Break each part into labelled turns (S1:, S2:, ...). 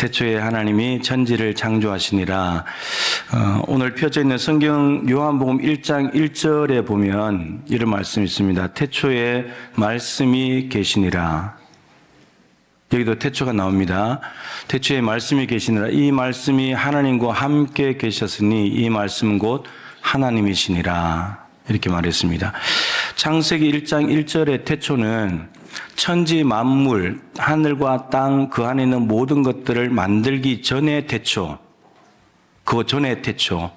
S1: 태초에 하나님이 천지를 창조하시니라. 오늘 펴져 있는 성경 요한복음 1장 1절에 보면 이런 말씀이 있습니다. 태초에 말씀이 계시니라. 여기도 태초가 나옵니다. 태초에 말씀이 계시니라. 이 말씀이 하나님과 함께 계셨으니 이 말씀은 곧 하나님이시니라. 이렇게 말했습니다. 창세기 1장 1절의 태초는 천지 만물, 하늘과 땅, 그 안에 있는 모든 것들을 만들기 전의 태초, 그 전의 태초.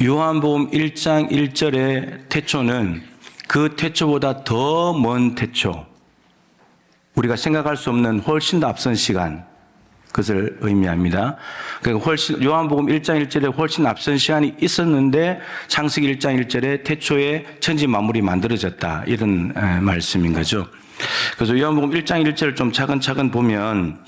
S1: 요한복음 1장 1절의 태초는 그 태초보다 더 먼 태초, 우리가 생각할 수 없는 훨씬 더 앞선 시간, 그것을 의미합니다. 그러니까 요한복음 1장 1절에 훨씬 앞선 시간이 있었는데 창세기 1장 1절에 태초에 천지 만물이 만들어졌다, 이런 말씀인 거죠. 그래서 요한복음 1장 1절을 좀 차근차근 보면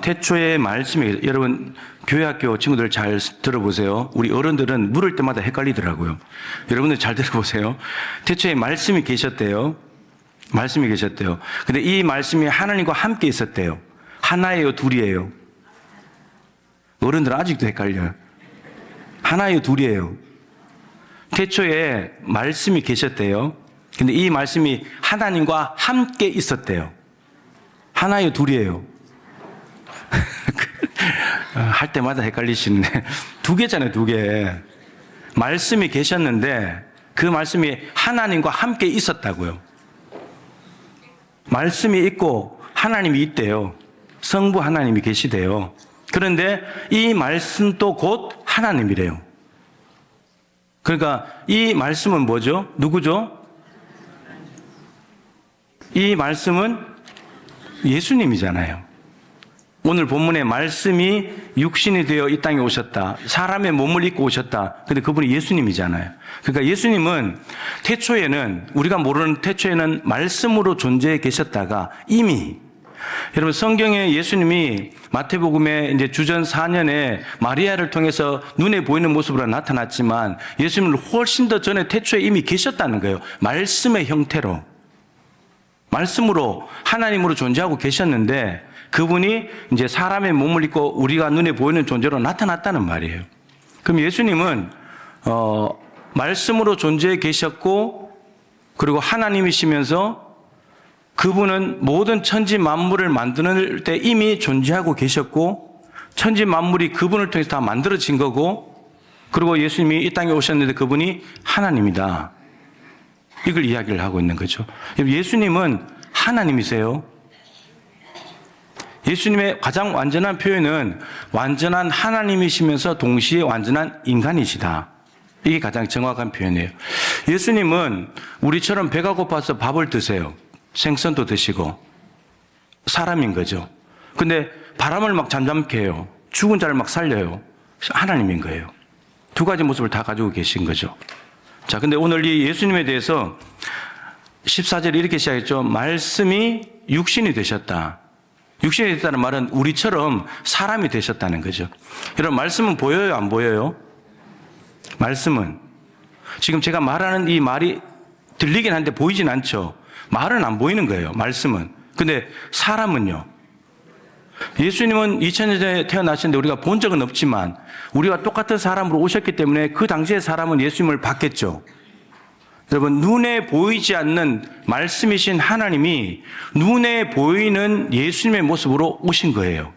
S1: 태초의 말씀이, 여러분 교회학교 친구들 잘 들어보세요. 우리 어른들은 물을 때마다 헷갈리더라고요. 여러분들 잘 들어보세요. 태초에 말씀이 계셨대요. 말씀이 계셨대요. 근데 이 말씀이 하나님과 함께 있었대요. 하나예요, 둘이에요? 어른들은 아직도 헷갈려요. 하나예요, 둘이에요? 태초에 말씀이 계셨대요. 근데 이 말씀이 하나님과 함께 있었대요. 하나예요, 둘이에요? 할 때마다 헷갈리시는데 두 개잖아요, 두 개. 말씀이 계셨는데 그 말씀이 하나님과 함께 있었다고요. 말씀이 있고 하나님이 있대요. 성부 하나님이 계시대요. 그런데 이 말씀도 곧 하나님이래요. 그러니까 이 말씀은 뭐죠? 누구죠? 이 말씀은 예수님이잖아요. 오늘 본문에 말씀이 육신이 되어 이 땅에 오셨다. 사람의 몸을 입고 오셨다. 근데 그분이 예수님이잖아요. 그러니까 예수님은 태초에는, 우리가 모르는 태초에는 말씀으로 존재해 계셨다가 이미, 여러분 성경에 예수님이 마태복음에 이제 주전 4년에 마리아를 통해서 눈에 보이는 모습으로 나타났지만 예수님은 훨씬 더 전에 태초에 이미 계셨다는 거예요. 말씀의 형태로. 말씀으로, 하나님으로 존재하고 계셨는데 그분이 이제 사람의 몸을 입고 우리가 눈에 보이는 존재로 나타났다는 말이에요. 그럼 예수님은 말씀으로 존재해 계셨고, 그리고 하나님이시면서 그분은 모든 천지 만물을 만드는 때 이미 존재하고 계셨고, 천지 만물이 그분을 통해서 다 만들어진 거고, 그리고 예수님이 이 땅에 오셨는데 그분이 하나님이다. 이걸 이야기를 하고 있는 거죠. 예수님은 하나님이세요. 예수님의 가장 완전한 표현은 완전한 하나님이시면서 동시에 완전한 인간이시다. 이게 가장 정확한 표현이에요. 예수님은 우리처럼 배가 고파서 밥을 드세요. 생선도 드시고 사람인 거죠. 근데 바람을 막 잠잠케 해요. 죽은 자를 막 살려요. 하나님인 거예요. 두 가지 모습을 다 가지고 계신 거죠. 자, 근데 오늘 이 예수님에 대해서 14절에 이렇게 시작했죠. 말씀이 육신이 되셨다. 육신이 됐다는 말은 우리처럼 사람이 되셨다는 거죠. 여러분, 말씀은 보여요, 안 보여요? 말씀은. 지금 제가 말하는 이 말이 들리긴 하는데 보이진 않죠. 말은 안 보이는 거예요, 말씀은. 근데 사람은요. 예수님은 2000년 전에 태어나셨는데 우리가 본 적은 없지만 우리와 똑같은 사람으로 오셨기 때문에 그 당시의 사람은 예수님을 봤겠죠. 여러분, 눈에 보이지 않는 말씀이신 하나님이 눈에 보이는 예수님의 모습으로 오신 거예요.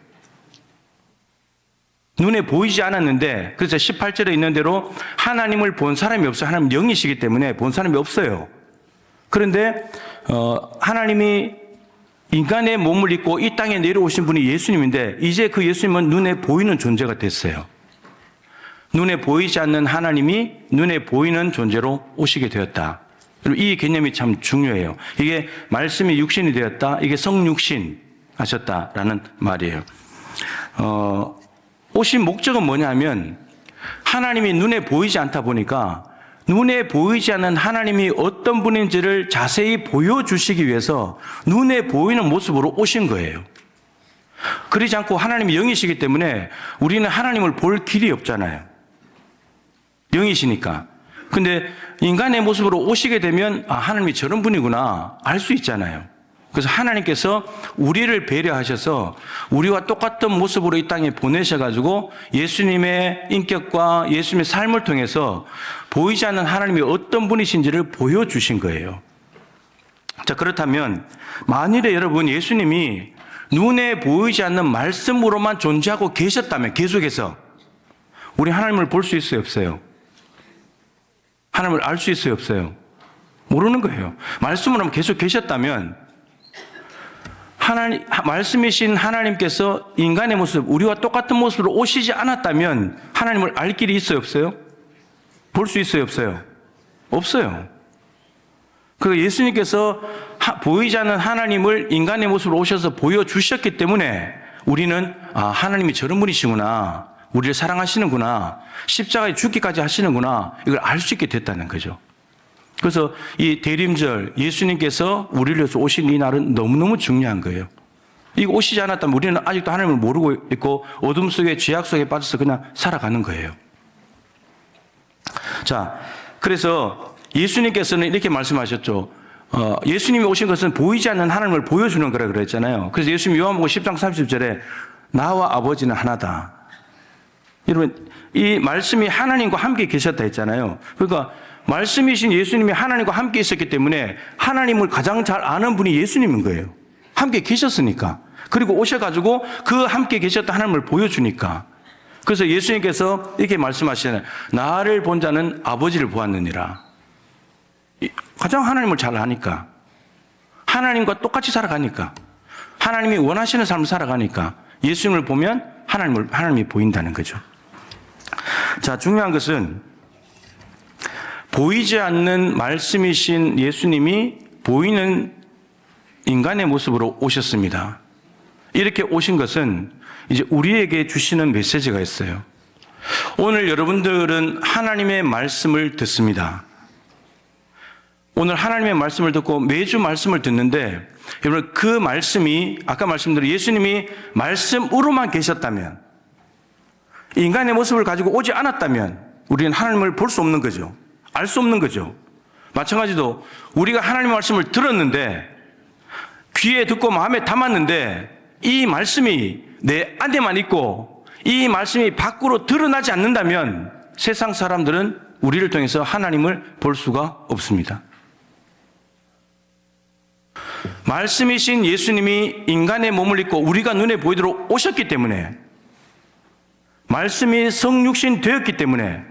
S1: 눈에 보이지 않았는데, 그래서 18절에 있는 대로 하나님을 본 사람이 없어요. 하나님은 영이시기 때문에 본 사람이 없어요. 그런데 하나님이 인간의 몸을 입고 이 땅에 내려오신 분이 예수님인데 이제 그 예수님은 눈에 보이는 존재가 됐어요. 눈에 보이지 않는 하나님이 눈에 보이는 존재로 오시게 되었다. 이 개념이 참 중요해요. 이게 말씀이 육신이 되었다. 이게 성육신 하셨다라는 말이에요. 오신 목적은 뭐냐면 하나님이 눈에 보이지 않다 보니까 눈에 보이지 않는 하나님이 어떤 분인지를 자세히 보여주시기 위해서 눈에 보이는 모습으로 오신 거예요. 그러지 않고 하나님이 영이시기 때문에 우리는 하나님을 볼 길이 없잖아요. 영이시니까. 근데 인간의 모습으로 오시게 되면 아, 하나님이 저런 분이구나 알 수 있잖아요. 그래서 하나님께서 우리를 배려하셔서 우리와 똑같은 모습으로 이 땅에 보내셔가지고 예수님의 인격과 예수님의 삶을 통해서 보이지 않는 하나님이 어떤 분이신지를 보여주신 거예요. 자, 그렇다면 만일에 여러분 예수님이 눈에 보이지 않는 말씀으로만 존재하고 계셨다면 계속해서 우리 하나님을 볼 수 있어요, 없어요? 하나님을 알 수 있어요, 없어요? 모르는 거예요. 말씀으로만 계속 계셨다면 말씀이신 하나님께서 인간의 모습, 우리와 똑같은 모습으로 오시지 않았다면 하나님을 알 길이 있어요, 없어요? 볼 수 있어요, 없어요? 없어요. 그 예수님께서 보이지 않는 하나님을 인간의 모습으로 오셔서 보여주셨기 때문에 우리는 하나님이 저런 분이시구나, 우리를 사랑하시는구나, 십자가에 죽기까지 하시는구나, 이걸 알 수 있게 됐다는 거죠. 그래서 이 대림절, 예수님께서 우리를 위해서 오신 이 날은 너무너무 중요한 거예요. 이거 오시지 않았다면 우리는 아직도 하나님을 모르고 있고 어둠 속에 죄악 속에 빠져서 그냥 살아가는 거예요. 자, 그래서 예수님께서는 이렇게 말씀하셨죠. 예수님이 오신 것은 보이지 않는 하나님을 보여주는 거라 그랬잖아요. 그래서 예수님 요한복음 10장 30절에 나와 아버지는 하나다. 여러분, 이 말씀이 하나님과 함께 계셨다 했잖아요. 그러니까 말씀이신 예수님이 하나님과 함께 있었기 때문에 하나님을 가장 잘 아는 분이 예수님인 거예요. 함께 계셨으니까. 그리고 오셔가지고 그 함께 계셨던 하나님을 보여주니까. 그래서 예수님께서 이렇게 말씀하시잖아요. 나를 본 자는 아버지를 보았느니라. 가장 하나님을 잘 아니까. 하나님과 똑같이 살아가니까. 하나님이 원하시는 삶을 살아가니까. 예수님을 보면 하나님이 보인다는 거죠. 자, 중요한 것은 보이지 않는 말씀이신 예수님이 보이는 인간의 모습으로 오셨습니다. 이렇게 오신 것은 이제 우리에게 주시는 메시지가 있어요. 오늘 여러분들은 하나님의 말씀을 듣습니다. 오늘 하나님의 말씀을 듣고 매주 말씀을 듣는데 여러분 그 말씀이 아까 말씀드린 예수님이 말씀으로만 계셨다면 인간의 모습을 가지고 오지 않았다면 우리는 하나님을 볼 수 없는 거죠. 알 수 없는 거죠. 마찬가지로 우리가 하나님의 말씀을 들었는데 귀에 듣고 마음에 담았는데 이 말씀이 내 안에만 있고 이 말씀이 밖으로 드러나지 않는다면 세상 사람들은 우리를 통해서 하나님을 볼 수가 없습니다. 말씀이신 예수님이 인간의 몸을 입고 우리가 눈에 보이도록 오셨기 때문에 말씀이 성육신 되었기 때문에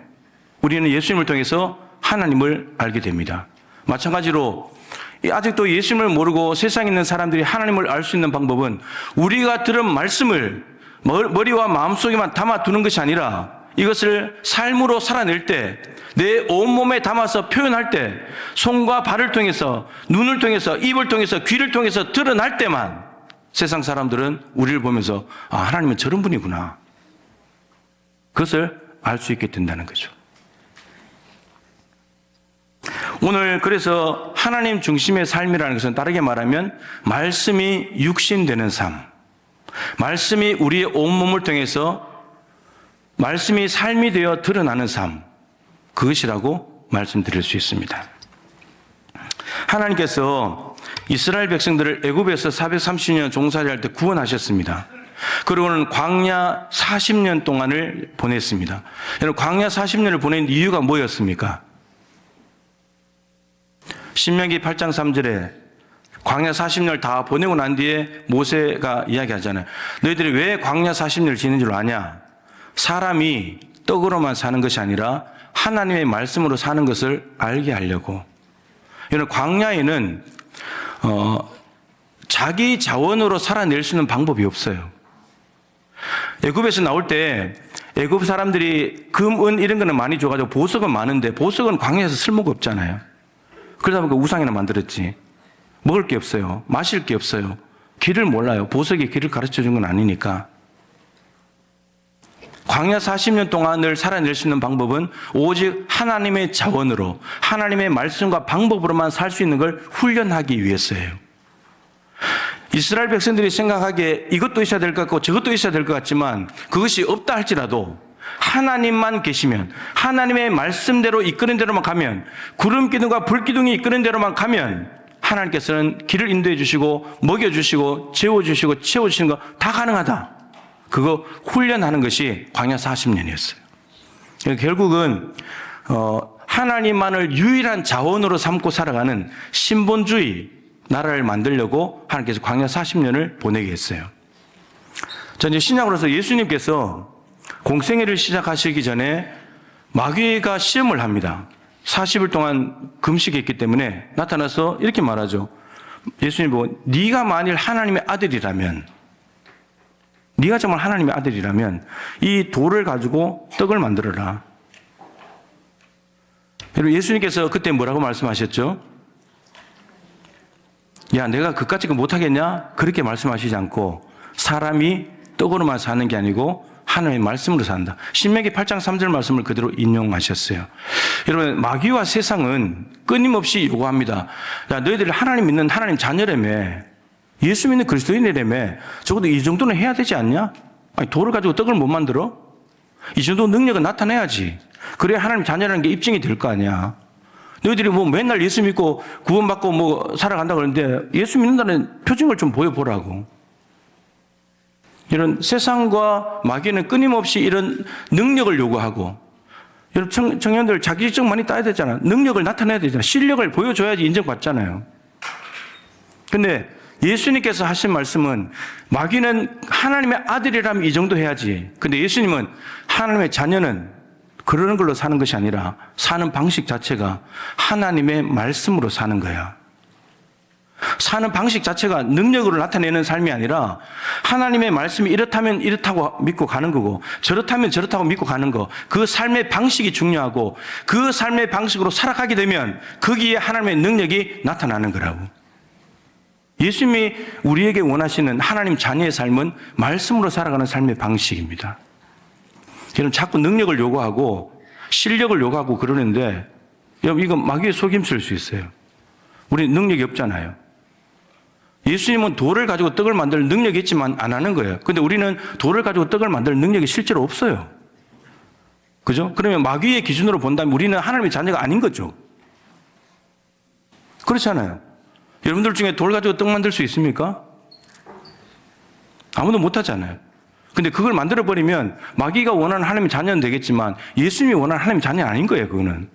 S1: 우리는 예수님을 통해서 하나님을 알게 됩니다. 마찬가지로 아직도 예수님을 모르고 세상에 있는 사람들이 하나님을 알 수 있는 방법은 우리가 들은 말씀을 머리와 마음속에만 담아두는 것이 아니라 이것을 삶으로 살아낼 때 내 온몸에 담아서 표현할 때 손과 발을 통해서 눈을 통해서 입을 통해서 귀를 통해서 드러날 때만 세상 사람들은 우리를 보면서 하나님은 저런 분이구나. 그것을 알 수 있게 된다는 거죠. 오늘 그래서 하나님 중심의 삶이라는 것은 다르게 말하면 말씀이 육신되는 삶, 말씀이 우리의 온몸을 통해서 말씀이 삶이 되어 드러나는 삶, 그것이라고 말씀드릴 수 있습니다. 하나님께서 이스라엘 백성들을 애굽에서 430년 종살이할 때 구원하셨습니다. 그리고는 광야 40년 동안을 보냈습니다. 여러분 광야 40년을 보낸 이유가 뭐였습니까? 신명기 8장 3절에 광야 40년을 다 보내고 난 뒤에 모세가 이야기하잖아요. 너희들이 왜 광야 40년을 지는 줄 아냐? 사람이 떡으로만 사는 것이 아니라 하나님의 말씀으로 사는 것을 알게 하려고. 여러분 광야에는 자기 자원으로 살아낼 수 있는 방법이 없어요. 애굽에서 나올 때 애굽 사람들이 금, 은 이런 거는 많이 줘가지고 보석은 많은데 보석은 광야에서 쓸모가 없잖아요. 그러다 보니까 우상이나 만들었지. 먹을 게 없어요. 마실 게 없어요. 길을 몰라요. 보석이 길을 가르쳐 준 건 아니니까. 광야 40년 동안을 살아낼 수 있는 방법은 오직 하나님의 자원으로 하나님의 말씀과 방법으로만 살 수 있는 걸 훈련하기 위해서예요. 이스라엘 백성들이 생각하기에 이것도 있어야 될 것 같고 저것도 있어야 될 것 같지만 그것이 없다 할지라도 하나님만 계시면 하나님의 말씀대로 이끄는 대로만 가면 구름 기둥과 불 기둥이 이끄는 대로만 가면 하나님께서는 길을 인도해 주시고 먹여주시고 재워주시고 채워주시는 거 다 가능하다. 그거 훈련하는 것이 광야 40년이었어요. 결국은 하나님만을 유일한 자원으로 삼고 살아가는 신본주의 나라를 만들려고 하나님께서 광야 40년을 보내게 했어요. 자, 이제 신약으로서 예수님께서 공생애를 시작하시기 전에 마귀가 시험을 합니다. 40일 동안 금식했기 때문에 나타나서 이렇게 말하죠. 예수님 보고 네가 만일 하나님의 아들이라면, 네가 정말 하나님의 아들이라면 이 돌을 가지고 떡을 만들어라. 여러분, 예수님께서 그때 뭐라고 말씀하셨죠? 야, 내가 그까짓 거 못하겠냐? 그렇게 말씀하시지 않고 사람이 떡으로만 사는 게 아니고 하나님의 말씀으로 산다. 신명기 8장 3절 말씀을 그대로 인용하셨어요. 여러분, 마귀와 세상은 끊임없이 요구합니다. 야, 너희들이 하나님 믿는 하나님 자녀라며, 예수 믿는 그리스도인이라며, 적어도 이 정도는 해야 되지 않냐? 아니, 돌을 가지고 떡을 못 만들어? 이 정도 능력은 나타내야지. 그래야 하나님 자녀라는 게 입증이 될 거 아니야. 너희들이 뭐 맨날 예수 믿고 구원받고 뭐 살아간다고 그러는데 예수 믿는다는 표징을 좀 보여보라고. 이런 세상과 마귀는 끊임없이 이런 능력을 요구하고, 여러분 청년들 자기지적 많이 따야 되잖아. 능력을 나타내야 되잖아. 실력을 보여줘야지 인정받잖아요. 근데 예수님께서 하신 말씀은 마귀는 하나님의 아들이라면 이 정도 해야지. 근데 예수님은 하나님의 자녀는 그러는 걸로 사는 것이 아니라 사는 방식 자체가 하나님의 말씀으로 사는 거야. 사는 방식 자체가 능력으로 나타내는 삶이 아니라 하나님의 말씀이 이렇다면 이렇다고 믿고 가는 거고 저렇다면 저렇다고 믿고 가는 거, 그 삶의 방식이 중요하고 그 삶의 방식으로 살아가게 되면 거기에 하나님의 능력이 나타나는 거라고. 예수님이 우리에게 원하시는 하나님 자녀의 삶은 말씀으로 살아가는 삶의 방식입니다. 여러분, 자꾸 능력을 요구하고 실력을 요구하고 그러는데 여러분, 이거 마귀의 속임수일 수 있어요. 우리 능력이 없잖아요. 예수님은 돌을 가지고 떡을 만들 능력이 있지만 안 하는 거예요. 근데 우리는 돌을 가지고 떡을 만들 능력이 실제로 없어요. 그죠? 그러면 마귀의 기준으로 본다면 우리는 하나님의 자녀가 아닌 거죠. 그렇잖아요. 여러분들 중에 돌 가지고 떡 만들 수 있습니까? 아무도 못 하잖아요. 근데 그걸 만들어버리면 마귀가 원하는 하나님의 자녀는 되겠지만 예수님이 원하는 하나님의 자녀는 아닌 거예요, 그거는.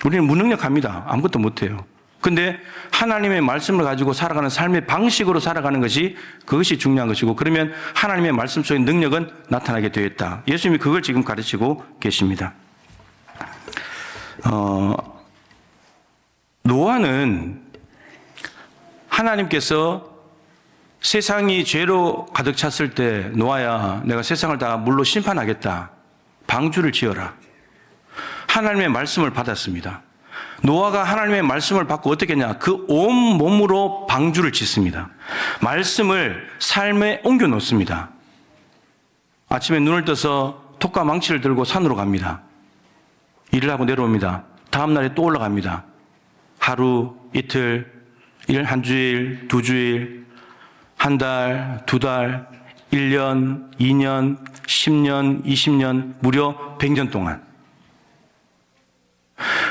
S1: 우리는 무능력합니다. 아무것도 못해요. 근데 하나님의 말씀을 가지고 살아가는 삶의 방식으로 살아가는 것이, 그것이 중요한 것이고, 그러면 하나님의 말씀 속의 능력은 나타나게 되었다. 예수님이 그걸 지금 가르치고 계십니다. 노아는 하나님께서 세상이 죄로 가득 찼을 때, 노아야, 내가 세상을 다 물로 심판하겠다. 방주를 지어라. 하나님의 말씀을 받았습니다. 노아가 하나님의 말씀을 받고 어떻게 했냐? 그 온 몸으로 방주를 짓습니다. 말씀을 삶에 옮겨 놓습니다. 아침에 눈을 떠서 톱과 망치를 들고 산으로 갑니다. 일을 하고 내려옵니다. 다음 날에 또 올라갑니다. 하루, 이틀, 한 주일, 두 주일, 한 달, 두 달, 1년, 2년, 10년, 20년, 무려 100년 동안.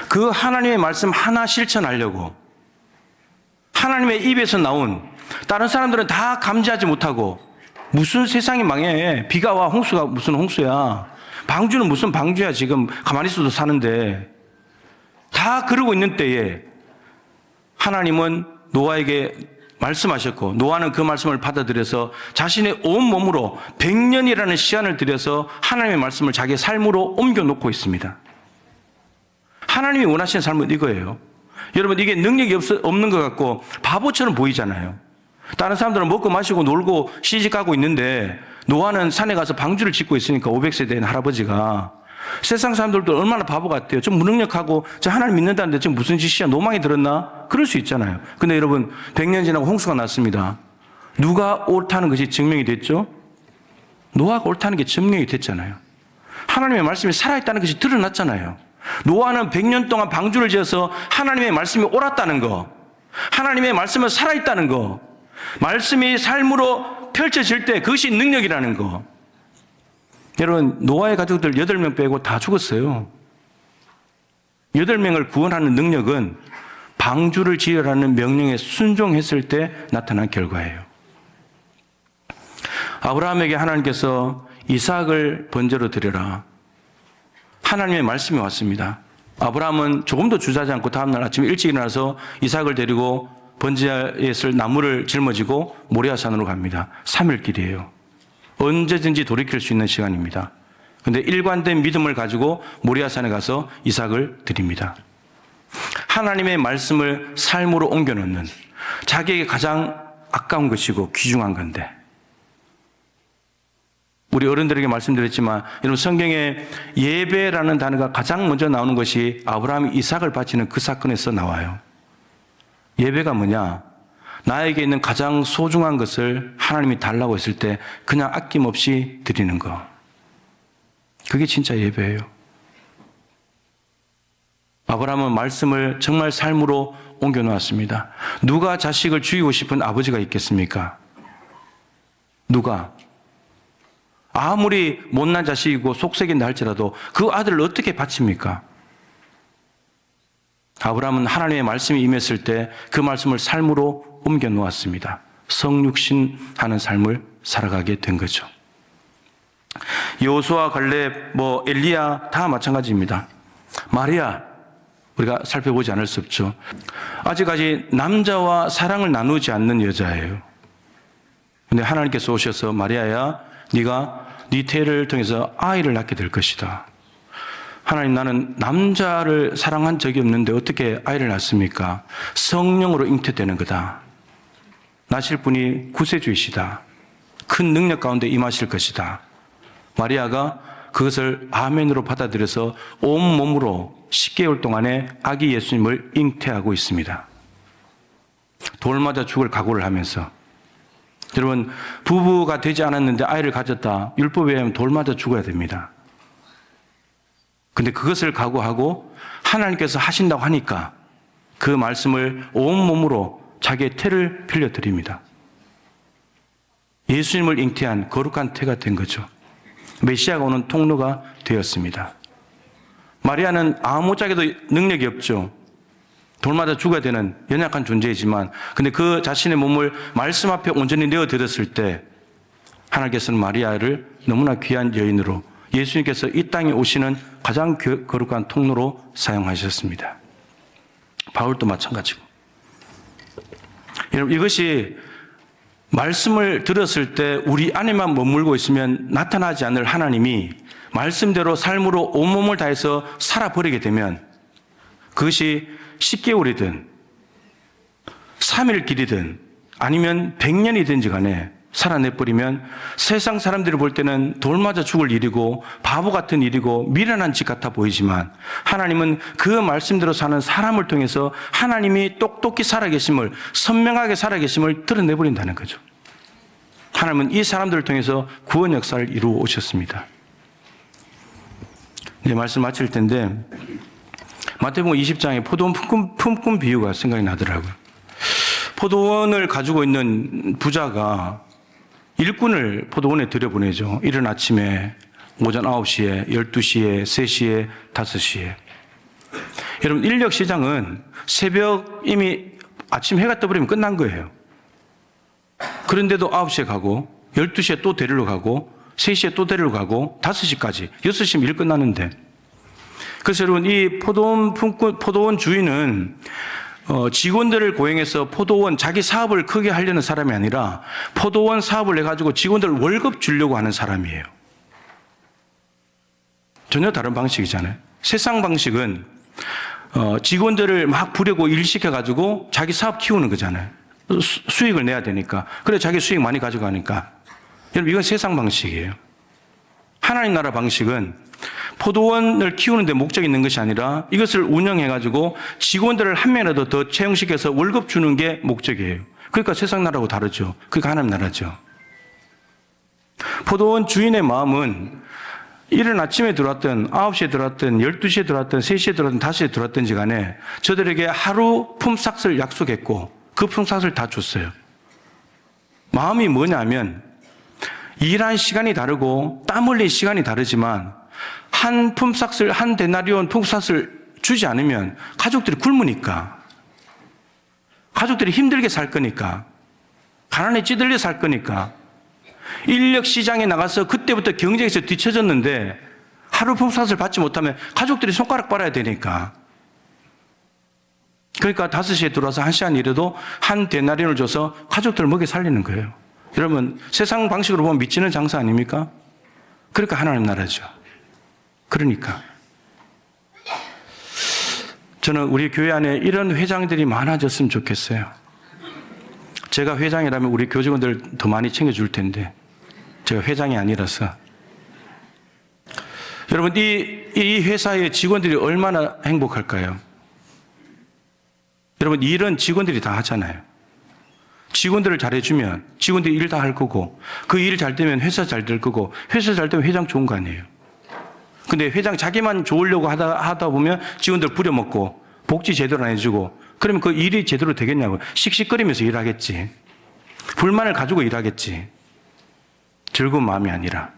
S1: 그 하나님의 말씀 하나 실천하려고 하나님의 입에서 나온, 다른 사람들은 다 감지하지 못하고, 무슨 세상이 망해, 비가 와, 홍수가 무슨 홍수야, 방주는 무슨 방주야, 지금 가만히 있어도 사는데, 다 그러고 있는 때에 하나님은 노아에게 말씀하셨고, 노아는 그 말씀을 받아들여서 자신의 온 몸으로 100년이라는 시간을 들여서 하나님의 말씀을 자기의 삶으로 옮겨놓고 있습니다. 하나님이 원하시는 삶은 이거예요. 여러분, 이게 능력이 없는 것 같고 바보처럼 보이잖아요. 다른 사람들은 먹고 마시고 놀고 시집가고 있는데 노아는 산에 가서 방주를 짓고 있으니까, 500세 된 할아버지가. 세상 사람들도 얼마나 바보 같아요. 좀 무능력하고 저 하나님 믿는다는데 지금 무슨 짓이야, 노망이 들었나? 그럴 수 있잖아요. 근데 여러분, 100년 지나고 홍수가 났습니다. 누가 옳다는 것이 증명이 됐죠? 노아가 옳다는 게 증명이 됐잖아요. 하나님의 말씀이 살아있다는 것이 드러났잖아요. 노아는 100년 동안 방주를 지어서 하나님의 말씀이 옳았다는 거, 하나님의 말씀은 살아있다는 거, 말씀이 삶으로 펼쳐질 때 그것이 능력이라는 거. 여러분, 노아의 가족들 8명 빼고 다 죽었어요. 8명을 구원하는 능력은 방주를 지으라는 명령에 순종했을 때 나타난 결과예요. 아브라함에게 하나님께서 이삭을 번제로 드려라. 하나님의 말씀이 왔습니다. 아브라함은 조금도 주저하지 않고 다음날 아침에 일찍 일어나서 이삭을 데리고 번제에 쓸 나무를 짊어지고 모리아산으로 갑니다. 3일 길이에요. 언제든지 돌이킬 수 있는 시간입니다. 그런데 일관된 믿음을 가지고 모리아산에 가서 이삭을 드립니다. 하나님의 말씀을 삶으로 옮겨놓는, 자기에게 가장 아까운 것이고 귀중한 건데, 우리 어른들에게 말씀드렸지만 여러분, 성경에 예배라는 단어가 가장 먼저 나오는 것이 아브라함이 이삭을 바치는 그 사건에서 나와요. 예배가 뭐냐? 나에게 있는 가장 소중한 것을 하나님이 달라고 했을 때 그냥 아낌없이 드리는 거. 그게 진짜 예배예요. 아브라함은 말씀을 정말 삶으로 옮겨놓았습니다. 누가 자식을 죽이고 싶은 아버지가 있겠습니까? 누가? 아무리 못난 자식이고 속색인다 할지라도 그 아들을 어떻게 바칩니까? 아브라함은 하나님의 말씀이 임했을 때 그 말씀을 삶으로 옮겨 놓았습니다. 성육신하는 삶을 살아가게 된 거죠. 여호수아, 갈렙, 엘리야 다 마찬가지입니다. 마리아, 우리가 살펴보지 않을 수 없죠. 아직까지 남자와 사랑을 나누지 않는 여자예요. 그런데 하나님께서 오셔서 마리아야, 네가 네 태를 통해서 아이를 낳게 될 것이다. 하나님, 나는 남자를 사랑한 적이 없는데 어떻게 아이를 낳습니까? 성령으로 잉태되는 거다. 낳으실 분이 구세주이시다. 큰 능력 가운데 임하실 것이다. 마리아가 그것을 아멘으로 받아들여서 온몸으로 10개월 동안에 아기 예수님을 잉태하고 있습니다. 돌 맞아 죽을 각오를 하면서. 여러분, 부부가 되지 않았는데 아이를 가졌다. 율법에 의하면 돌 맞아 죽어야 됩니다. 근데 그것을 각오하고 하나님께서 하신다고 하니까 그 말씀을 온몸으로 자기의 태를 빌려드립니다. 예수님을 잉태한 거룩한 태가 된 거죠. 메시아가 오는 통로가 되었습니다. 마리아는 아무짝에도 능력이 없죠. 돌마다 죽어야 되는 연약한 존재이지만, 근데 그 자신의 몸을 말씀 앞에 온전히 내어드렸을 때 하나님께서는 마리아를 너무나 귀한 여인으로, 예수님께서 이 땅에 오시는 가장 거룩한 통로로 사용하셨습니다. 바울도 마찬가지고. 여러분, 이것이 말씀을 들었을 때 우리 안에만 머물고 있으면 나타나지 않을 하나님이 말씀대로 삶으로 온몸을 다해서 살아버리게 되면 그것이 10개월이든 3일 길이든 아니면 100년이든지 간에 살아내버리면 세상 사람들이 볼 때는 돌 맞아 죽을 일이고 바보 같은 일이고 미련한 짓 같아 보이지만, 하나님은 그 말씀대로 사는 사람을 통해서 하나님이 똑똑히 살아계심을, 선명하게 살아계심을 드러내버린다는 거죠. 하나님은 이 사람들을 통해서 구원 역사를 이루어 오셨습니다. 이제 말씀 마칠 텐데, 마태복음 20장에 포도원 품꾼 비유가 생각이 나더라고요. 포도원을 가지고 있는 부자가 일꾼을 포도원에 들여보내죠. 이른 아침에, 오전 9시에, 12시에, 3시에, 5시에. 여러분, 인력 시장은 새벽 이미 아침 해가 떠버리면 끝난 거예요. 그런데도 9시에 가고, 12시에 또 데리러 가고, 3시에 또 데리러 가고, 5시까지, 6시면 일 끝나는데. 그래서 여러분, 이 포도원 주인은 직원들을 고용해서 포도원 자기 사업을 크게 하려는 사람이 아니라 포도원 사업을 해가지고 직원들 월급 주려고 하는 사람이에요. 전혀 다른 방식이잖아요. 세상 방식은 직원들을 막 부리고 일시켜가지고 자기 사업 키우는 거잖아요. 수익을 내야 되니까. 그래 자기 수익 많이 가져가니까. 여러분, 이건 세상 방식이에요. 하나님 나라 방식은 포도원을 키우는 데 목적이 있는 것이 아니라 이것을 운영해가지고 직원들을 한 명이라도 더 채용시켜서 월급 주는 게 목적이에요. 그러니까 세상 나라하고 다르죠. 그러니까 하나님 나라죠. 포도원 주인의 마음은 이른 아침에 들어왔든 9시에 들어왔든 12시에 들어왔든 3시에 들어왔든 5시에 들어왔든지 간에 저들에게 하루 품삯을 약속했고 그 품삯을 다 줬어요. 마음이 뭐냐면 일한 시간이 다르고 땀 흘린 시간이 다르지만 한 품삯을, 한 데나리온 품삯을 주지 않으면 가족들이 굶으니까 가족들이 힘들게 살 거니까. 가난에 찌들려 살 거니까. 인력 시장에 나가서 그때부터 경쟁에서 뒤처졌는데 하루 품삯을 받지 못하면 가족들이 손가락 빨아야 되니까. 그러니까 5시에 들어와서 1시간 일해도 한 데나리온을 줘서 가족들을 먹여 살리는 거예요. 여러분, 세상 방식으로 보면 미치는 장사 아닙니까? 그러니까 하나님 나라죠. 그러니까 저는 우리 교회 안에 이런 회장들이 많아졌으면 좋겠어요. 제가 회장이라면 우리 교직원들 더 많이 챙겨줄 텐데 제가 회장이 아니라서. 여러분, 이 회사의 직원들이 얼마나 행복할까요? 여러분, 일은 직원들이 다 하잖아요. 직원들을 잘해주면 직원들이 일 다 할 거고, 그 일 잘 되면 회사 잘 될 거고, 회사 잘 되면 회장 좋은 거 아니에요. 근데 회장 자기만 좋으려고 하다 보면 직원들 부려먹고 복지 제대로 안 해주고, 그러면 그 일이 제대로 되겠냐고요. 씩씩거리면서 일하겠지. 불만을 가지고 일하겠지. 즐거운 마음이 아니라.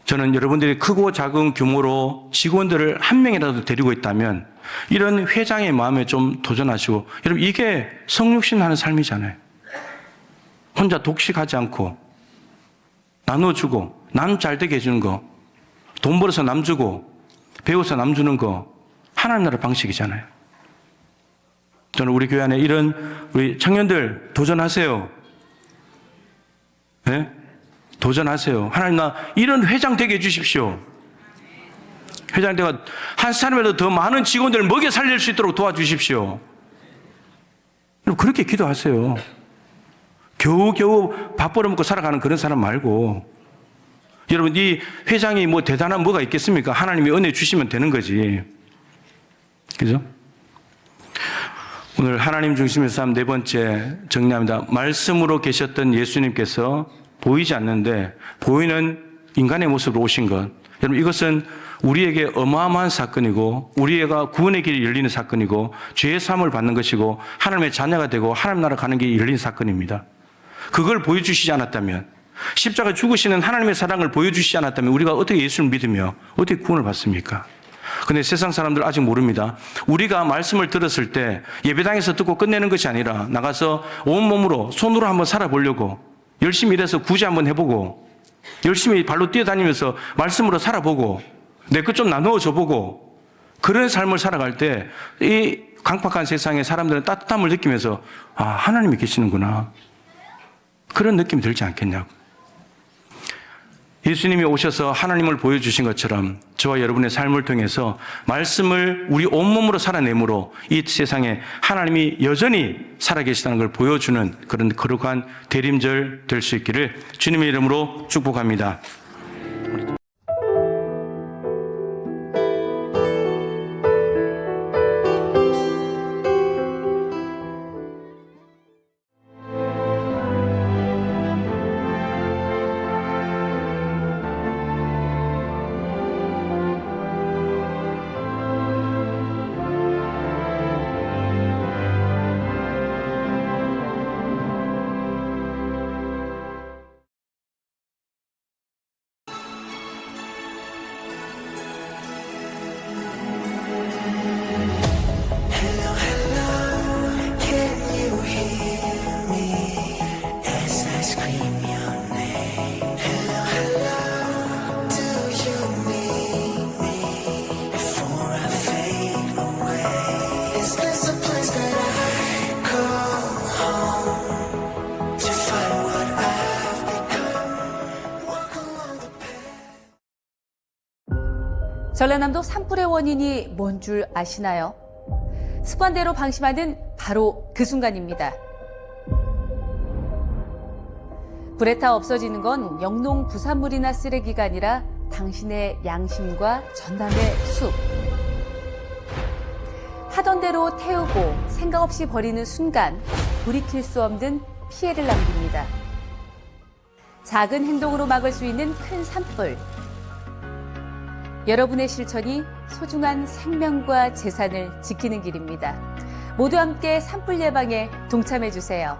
S1: 저는 여러분들이 크고 작은 규모로 직원들을 한 명이라도 데리고 있다면 이런 회장의 마음에 좀 도전하시고, 여러분, 이게 성육신하는 삶이잖아요. 혼자 독식하지 않고 나눠주고 남 잘 되게 해주는 거, 돈 벌어서 남 주고 배워서 남 주는 거, 하나님 나라 방식이잖아요. 저는 우리 교회 안에 이런 우리 청년들 도전하세요. 네? 도전하세요. 하나님 나 이런 회장 되게 해주십시오. 회장 되가 한 사람이라도 더 많은 직원들을 먹여 살릴 수 있도록 도와주십시오. 여러분, 그렇게 기도하세요. 겨우겨우 밥 벌어먹고 살아가는 그런 사람 말고. 여러분, 이 회장이 뭐 대단한 뭐가 있겠습니까? 하나님이 은혜 주시면 되는 거지. 그죠? 오늘 하나님 중심의 삶 4번째 정리합니다. 말씀으로 계셨던 예수님께서 보이지 않는데 보이는 인간의 모습으로 오신 것. 여러분, 이것은 우리에게 어마어마한 사건이고, 우리가 구원의 길이 열리는 사건이고, 죄의 사함을 받는 것이고, 하나님의 자녀가 되고 하나님 나라 가는 길이 열린 사건입니다. 그걸 보여주시지 않았다면, 십자가 죽으시는 하나님의 사랑을 보여주시지 않았다면 우리가 어떻게 예수를 믿으며 어떻게 구원을 받습니까? 근데 세상 사람들 아직 모릅니다. 우리가 말씀을 들었을 때 예배당에서 듣고 끝내는 것이 아니라 나가서 온몸으로 손으로 한번 살아보려고, 열심히 일해서 구제 한번 해보고, 열심히 발로 뛰어다니면서 말씀으로 살아보고, 내 것 좀 나누어 줘보고, 그런 삶을 살아갈 때 이 강팍한 세상에 사람들은 따뜻함을 느끼면서 아, 하나님이 계시는구나, 그런 느낌이 들지 않겠냐고. 예수님이 오셔서 하나님을 보여주신 것처럼 저와 여러분의 삶을 통해서 말씀을 우리 온몸으로 살아내므로 이 세상에 하나님이 여전히 살아계시다는 걸 보여주는 그런 거룩한 대림절 될 수 있기를 주님의 이름으로 축복합니다.
S2: 전라남도 산불의 원인이 뭔 줄 아시나요? 습관대로 방심하는 바로 그 순간입니다. 불에 타 없어지는 건 영농 부산물이나 쓰레기가 아니라 당신의 양심과 전남의 숲. 하던 대로 태우고 생각 없이 버리는 순간 돌이킬 수 없는 피해를 남깁니다. 작은 행동으로 막을 수 있는 큰 산불. 여러분의 실천이 소중한 생명과 재산을 지키는 길입니다. 모두 함께 산불 예방에 동참해 주세요.